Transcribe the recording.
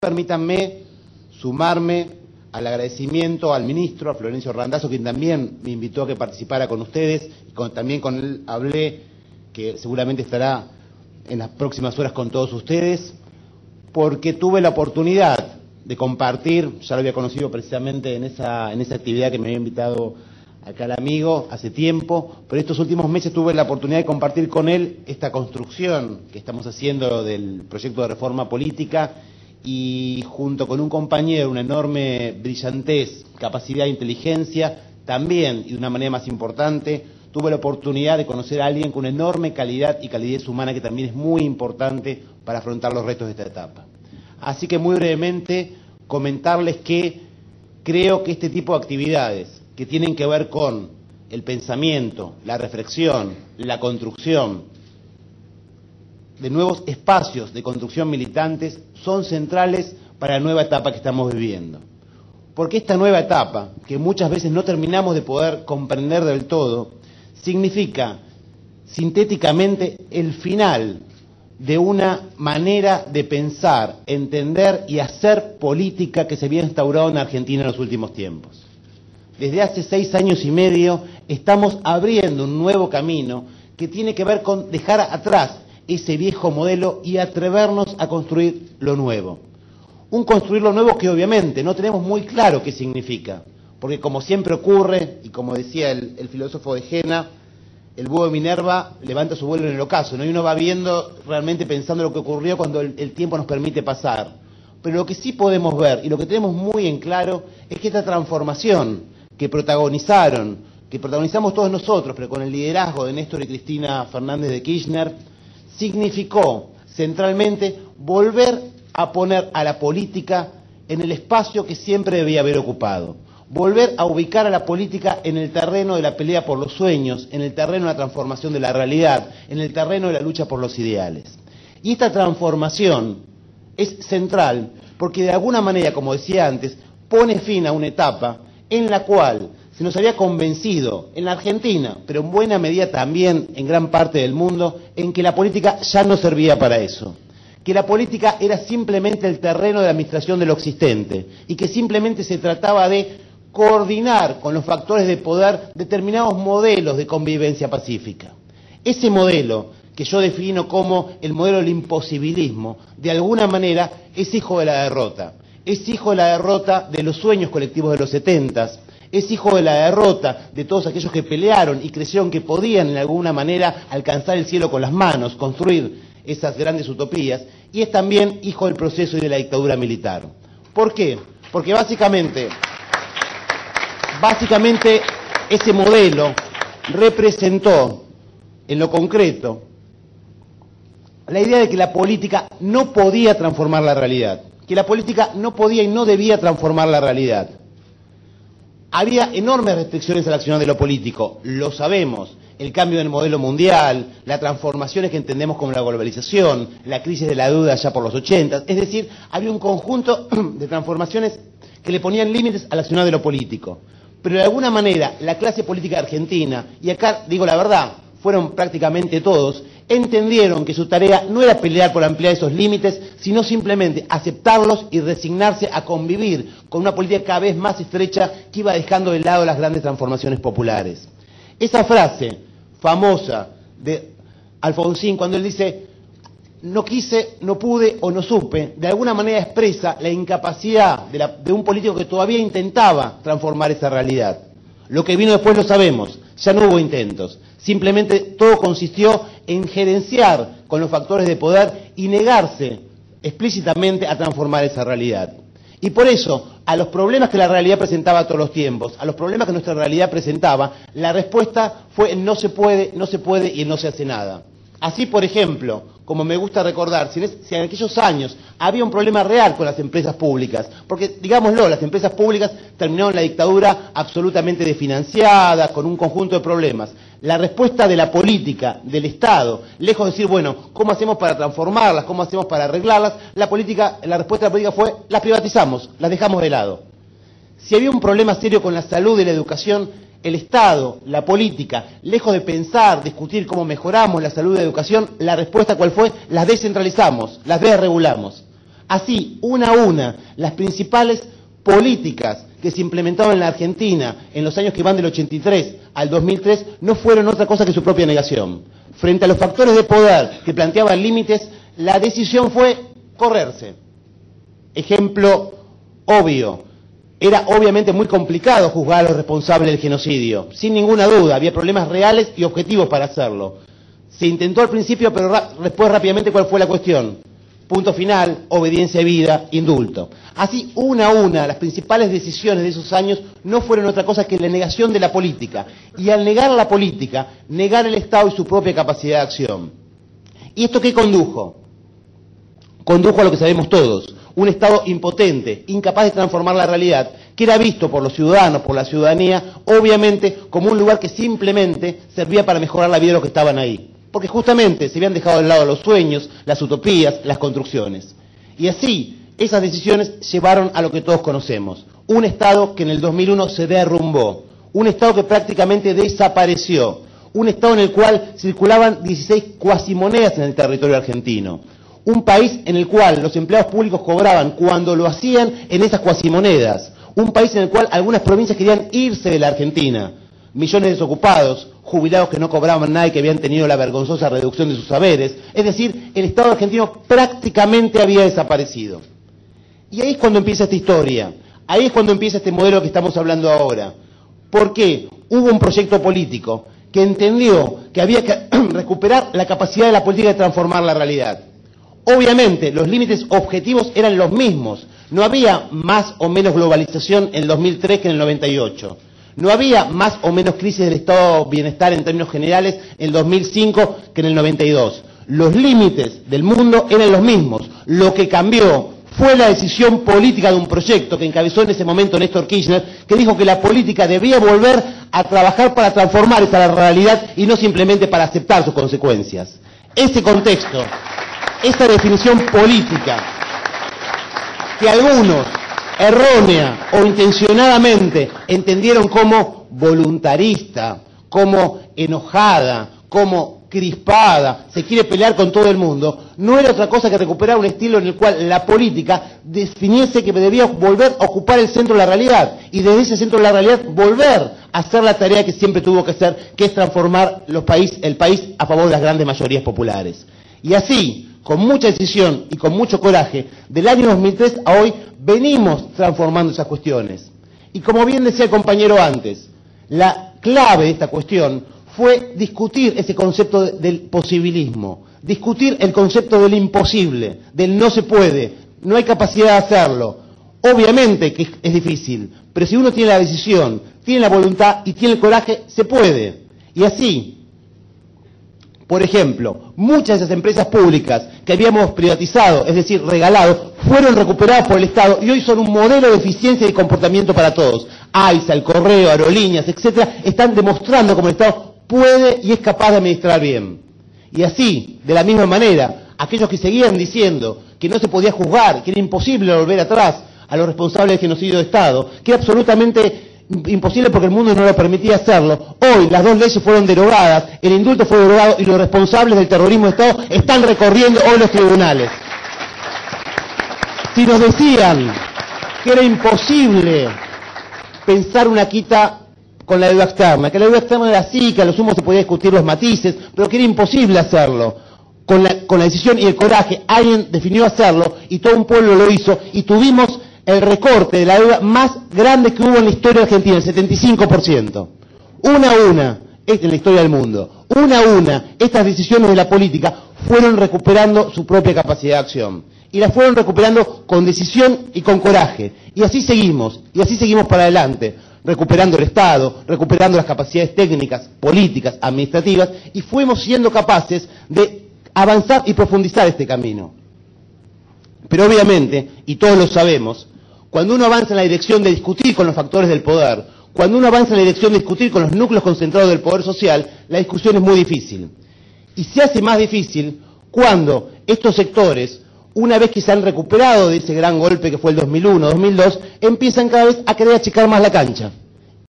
Permítanme sumarme al agradecimiento al ministro, a Florencio Randazzo, quien también me invitó a que participara con ustedes, y también con él hablé, que seguramente estará en las próximas horas con todos ustedes, porque tuve la oportunidad de compartir, ya lo había conocido precisamente en esa actividad que me había invitado acá el amigo hace tiempo, pero estos últimos meses tuve la oportunidad de compartir con él esta construcción que estamos haciendo del proyecto de reforma política, y junto con un compañero, una enorme brillantez, capacidad e inteligencia, también, y de una manera más importante, tuve la oportunidad de conocer a alguien con una enorme calidad y calidez humana que también es muy importante para afrontar los retos de esta etapa. Así que muy brevemente comentarles que creo que este tipo de actividades que tienen que ver con el pensamiento, la reflexión, la construcción de nuevos espacios de construcción militantes son centrales para la nueva etapa que estamos viviendo. Porque esta nueva etapa, que muchas veces no terminamos de poder comprender del todo, significa sintéticamente el final de una manera de pensar, entender y hacer política que se había instaurado en Argentina en los últimos tiempos. Desde hace 6 años y medio estamos abriendo un nuevo camino que tiene que ver con dejar atrás ese viejo modelo y atrevernos a construir lo nuevo. Un construir lo nuevo que obviamente no tenemos muy claro qué significa, porque como siempre ocurre, y como decía el filósofo de Jena, el búho de Minerva levanta su vuelo en el ocaso, ¿no? Y uno va viendo, realmente pensando lo que ocurrió cuando el tiempo nos permite pasar. Pero lo que sí podemos ver, y lo que tenemos muy en claro, es que esta transformación que protagonizamos todos nosotros, pero con el liderazgo de Néstor y Cristina Fernández de Kirchner, significó centralmente volver a poner a la política en el espacio que siempre debía haber ocupado, volver a ubicar a la política en el terreno de la pelea por los sueños, en el terreno de la transformación de la realidad, en el terreno de la lucha por los ideales. Y esta transformación es central porque de alguna manera, como decía antes, pone fin a una etapa en la cual se nos había convencido en la Argentina, pero en buena medida también en gran parte del mundo, en que la política ya no servía para eso, que la política era simplemente el terreno de la administración de lo existente y que simplemente se trataba de coordinar con los factores de poder determinados modelos de convivencia pacífica. Ese modelo, que yo defino como el modelo del imposibilismo, de alguna manera es hijo de la derrota. Es hijo de la derrota de los sueños colectivos de los 70s, es hijo de la derrota de todos aquellos que pelearon y creyeron que podían en alguna manera alcanzar el cielo con las manos, construir esas grandes utopías, y es también hijo del proceso y de la dictadura militar. ¿Por qué? Porque básicamente ese modelo representó en lo concreto la idea de que la política no podía transformar la realidad, que la política no podía y no debía transformar la realidad. Había enormes restricciones al accionar de lo político, lo sabemos, el cambio del modelo mundial, las transformaciones que entendemos como la globalización, la crisis de la deuda ya por los 80, es decir, había un conjunto de transformaciones que le ponían límites al accionar de lo político. Pero de alguna manera la clase política argentina, y acá digo la verdad, fueron prácticamente todos, entendieron que su tarea no era pelear por ampliar esos límites, sino simplemente aceptarlos y resignarse a convivir con una política cada vez más estrecha que iba dejando de lado las grandes transformaciones populares. Esa frase famosa de Alfonsín, cuando él dice no quise, no pude o no supe, de alguna manera expresa la incapacidad de un político que todavía intentaba transformar esa realidad. Lo que vino después lo sabemos, ya no hubo intentos. Simplemente todo consistió en gerenciar con los factores de poder y negarse explícitamente a transformar esa realidad. Y por eso, a los problemas que la realidad presentaba a todos los tiempos, a los problemas que nuestra realidad presentaba, la respuesta fue el no se puede y el no se hace nada. Así, por ejemplo, como me gusta recordar, si en aquellos años había un problema real con las empresas públicas, porque, digámoslo, las empresas públicas terminaron la dictadura absolutamente desfinanciadas, con un conjunto de problemas. La respuesta de la política, del Estado, lejos de decir, bueno, ¿cómo hacemos para transformarlas? ¿Cómo hacemos para arreglarlas? La respuesta de la política fue, las privatizamos, las dejamos de lado. Si había un problema serio con la salud y la educación, el Estado, la política, lejos de pensar, discutir cómo mejoramos la salud y la educación, la respuesta ¿cuál fue? Las descentralizamos, las desregulamos. Así, una a una, las principales políticas que se implementaban en la Argentina en los años que van del 83 al 2003 no fueron otra cosa que su propia negación. Frente a los factores de poder que planteaban límites, la decisión fue correrse. Ejemplo obvio, era obviamente muy complicado juzgar a los responsables del genocidio, sin ninguna duda, había problemas reales y objetivos para hacerlo. Se intentó al principio, pero después rápidamente, ¿cuál fue la cuestión? Punto final, obediencia a vida, indulto. Así, una a una, las principales decisiones de esos años no fueron otra cosa que la negación de la política. Y al negar la política, negar el Estado y su propia capacidad de acción. ¿Y esto qué condujo? Condujo a lo que sabemos todos, un Estado impotente, incapaz de transformar la realidad, que era visto por los ciudadanos, por la ciudadanía, obviamente como un lugar que simplemente servía para mejorar la vida de los que estaban ahí. Porque justamente se habían dejado de lado los sueños, las utopías, las construcciones. Y así, esas decisiones llevaron a lo que todos conocemos. Un Estado que en el 2001 se derrumbó. Un Estado que prácticamente desapareció. Un Estado en el cual circulaban 16 cuasimonedas en el territorio argentino. Un país en el cual los empleados públicos cobraban cuando lo hacían en esas cuasimonedas. Un país en el cual algunas provincias querían irse de la Argentina. Millones de desocupados, jubilados que no cobraban nada y que habían tenido la vergonzosa reducción de sus saberes. Es decir, el Estado argentino prácticamente había desaparecido. Y ahí es cuando empieza esta historia. Ahí es cuando empieza este modelo que estamos hablando ahora. ¿Por qué? Hubo un proyecto político que entendió que había que recuperar la capacidad de la política de transformar la realidad. Obviamente, los límites objetivos eran los mismos. No había más o menos globalización en el 2003 que en el 98. No había más o menos crisis del estado de bienestar en términos generales en el 2005 que en el 92. Los límites del mundo eran los mismos. Lo que cambió fue la decisión política de un proyecto que encabezó en ese momento Néstor Kirchner, que dijo que la política debía volver a trabajar para transformar esa realidad y no simplemente para aceptar sus consecuencias. Ese contexto, esa definición política que algunos errónea o intencionadamente entendieron como voluntarista, como enojada, como crispada, se quiere pelear con todo el mundo, no era otra cosa que recuperar un estilo en el cual la política definiese que debía volver a ocupar el centro de la realidad y desde ese centro de la realidad volver a hacer la tarea que siempre tuvo que hacer, que es transformar el país a favor de las grandes mayorías populares. Y así, con mucha decisión y con mucho coraje, del año 2003 a hoy venimos transformando esas cuestiones. Y como bien decía el compañero antes, la clave de esta cuestión fue discutir ese concepto del posibilismo, discutir el concepto del imposible, del no se puede, no hay capacidad de hacerlo. Obviamente que es difícil, pero si uno tiene la decisión, tiene la voluntad y tiene el coraje, se puede. Y así, por ejemplo, muchas de esas empresas públicas que habíamos privatizado, es decir, regalado, fueron recuperadas por el Estado y hoy son un modelo de eficiencia y comportamiento para todos. AISA, el Correo, Aerolíneas, etcétera, están demostrando cómo el Estado puede y es capaz de administrar bien. Y así, de la misma manera, aquellos que seguían diciendo que no se podía juzgar, que era imposible volver atrás a los responsables del genocidio de Estado, que era absolutamente imposible porque el mundo no lo permitía hacerlo. Hoy las dos leyes fueron derogadas, el indulto fue derogado y los responsables del terrorismo de Estado están recorriendo hoy los tribunales. Si nos decían que era imposible pensar una quita con la deuda externa, que la deuda externa era así, que a lo sumo se podía discutir los matices, pero que era imposible hacerlo, con la decisión y el coraje, alguien definió hacerlo y todo un pueblo lo hizo y tuvimos el recorte de la deuda más grande que hubo en la historia argentina, el 75%. Una a una, en la historia del mundo, una a una, estas decisiones de la política fueron recuperando su propia capacidad de acción. Y la fueron recuperando con decisión y con coraje. Y así seguimos para adelante, recuperando el Estado, recuperando las capacidades técnicas, políticas, administrativas, y fuimos siendo capaces de avanzar y profundizar este camino. Pero obviamente, y todos lo sabemos, cuando uno avanza en la dirección de discutir con los factores del poder, cuando uno avanza en la dirección de discutir con los núcleos concentrados del poder social, la discusión es muy difícil. Y se hace más difícil cuando estos sectores, una vez que se han recuperado de ese gran golpe que fue el 2001, 2002, empiezan cada vez a querer achicar más la cancha.